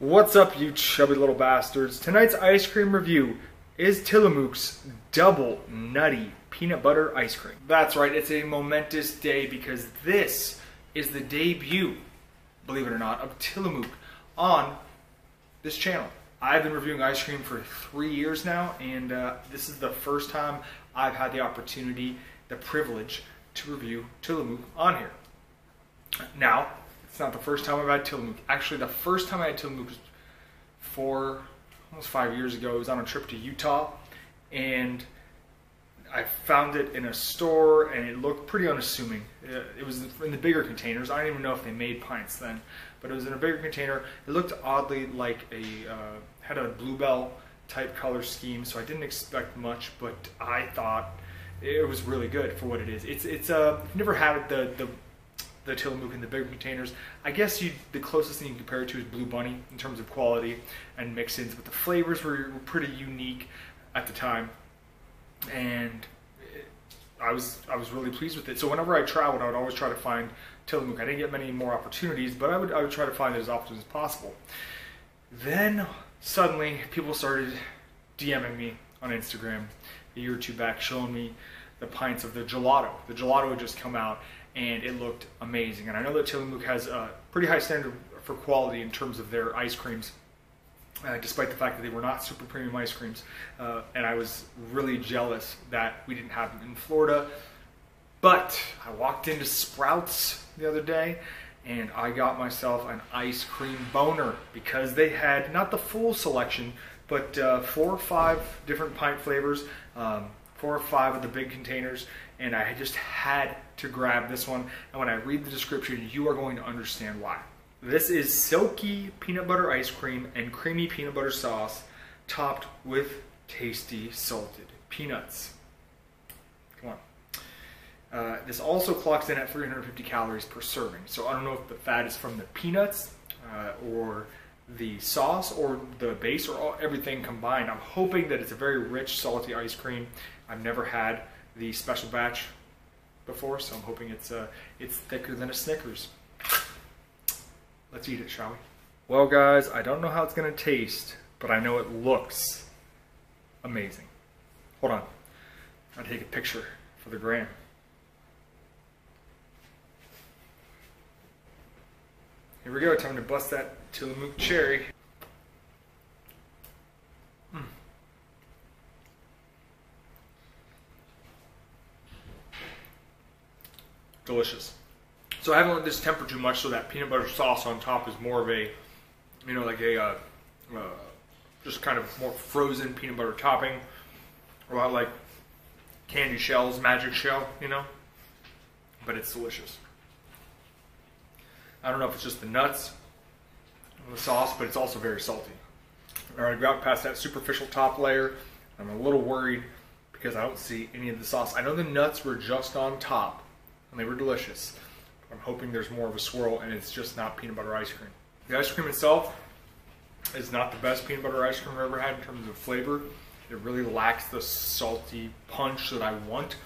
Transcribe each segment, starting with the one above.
What's up, you chubby little bastards? Tonight's ice cream review is Tillamook's Double Nutty Peanut Butter Ice Cream. That's right, it's a momentous day because this is the debut, believe it or not, of Tillamook on this channel. I've been reviewing ice cream for 3 years now, and this is the first time I've had the opportunity, the privilege, to review Tillamook on here. Now, it's not the first time I've had Tillamook. Actually, the first time I had Tillamook was almost 5 years ago. I was on a trip to Utah, and I found it in a store, and it looked pretty unassuming. It was in the bigger containers. I don't even know if they made pints then, but it was in a bigger container. It looked oddly like had a bluebell type color scheme, so I didn't expect much, but I thought it was really good for what it is. It's never had the Tillamook in the bigger containers. I guess the closest thing you can compare it to is Blue Bunny in terms of quality and mix-ins, but the flavors were pretty unique at the time, and I was really pleased with it. So whenever I traveled, I would always try to find Tillamook. I didn't get many more opportunities, but I would try to find it as often as possible. Then suddenly people started DMing me on Instagram a year or two back, showing me the pints of the gelato. The gelato had just come out, and it looked amazing. And I know that Tillamook has a pretty high standard for quality in terms of their ice creams, despite the fact that they were not super premium ice creams. And I was really jealous that we didn't have them in Florida. But I walked into Sprouts the other day, and I got myself an ice cream boner because they had not the full selection, but 4 or 5 different pint flavors, 4 or 5 of the big containers, and I just had to grab this one. And when I read the description, you are going to understand why. This is silky peanut butter ice cream and creamy peanut butter sauce topped with tasty salted peanuts. Come on. This also clocks in at 350 calories per serving. So I don't know if the fat is from the peanuts or the sauce or the base or everything combined. I'm hoping that it's a very rich, salty ice cream. I've never had the special batch before, so I'm hoping it's thicker than a Snickers. Let's eat it, shall we? Well, guys, I don't know how it's gonna taste, but I know it looks amazing. Hold on, I'll take a picture for the gram. Here we go, time to bust that Tillamook cherry. Delicious. So I haven't let this temper too much, so that peanut butter sauce on top is more of a, like a, just kind of more frozen peanut butter topping. A lot like candy shells, magic shell, but it's delicious. I don't know if it's just the nuts and the sauce, but it's also very salty. All right, I got past that superficial top layer. I'm a little worried because I don't see any of the sauce. I know the nuts were just on top, and they were delicious. I'm hoping there's more of a swirl and it's just not peanut butter ice cream. The ice cream itself is not the best peanut butter ice cream I've ever had in terms of flavor. It really lacks the salty punch that I want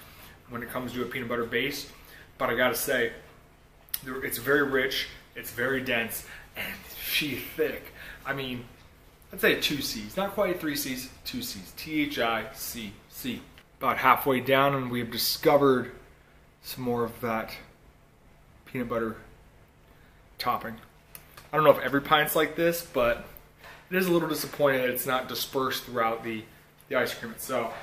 when it comes to a peanut butter base. But I gotta say, it's very rich, it's very dense, and she's thick. I mean, I'd say 2 C's, not quite 3 C's, 2 C's, T-H-I-C-C. About halfway down, and we've discovered some more of that peanut butter topping. I don't know if every pint's like this, but it is a little disappointing that it's not dispersed throughout the ice cream itself.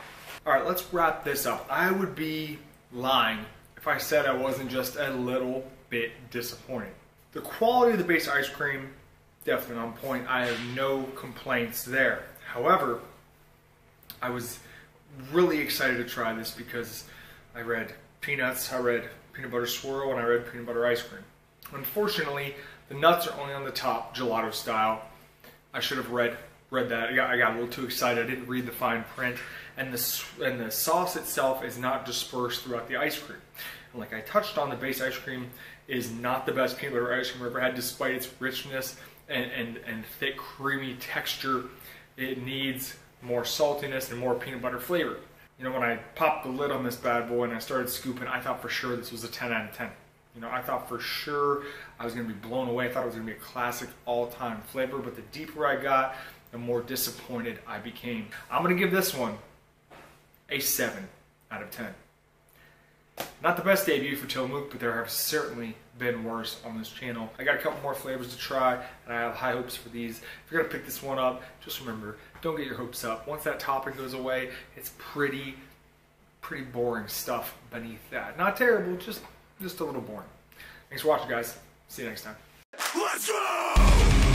All right, let's wrap this up. I would be lying if I said I wasn't just a little bit disappointed. The quality of the base ice cream, definitely on point. I have no complaints there. However, I was really excited to try this because I read peanuts, I read peanut butter swirl, and I read peanut butter ice cream. Unfortunately, the nuts are only on the top, gelato style. I should have read that. I got a little too excited. I didn't read the fine print, and the sauce itself is not dispersed throughout the ice cream. And like I touched on, the base ice cream is not the best peanut butter ice cream I've ever had, despite its richness and thick, creamy texture. It needs more saltiness and more peanut butter flavor. When I popped the lid on this bad boy and I started scooping, I thought for sure this was a 10 out of 10. You know, I thought for sure I was going to be blown away. I thought it was going to be a classic all-time flavor, but the deeper I got, the more disappointed I became. I'm going to give this one a 7 out of 10. Not the best debut for Tillamook, but there have certainly been worse on this channel. I got a couple more flavors to try, and I have high hopes for these. If you're going to pick this one up, just remember, don't get your hopes up. Once that topping goes away, it's pretty boring stuff beneath that. Not terrible, just a little boring. Thanks for watching, guys. See you next time. Let's go!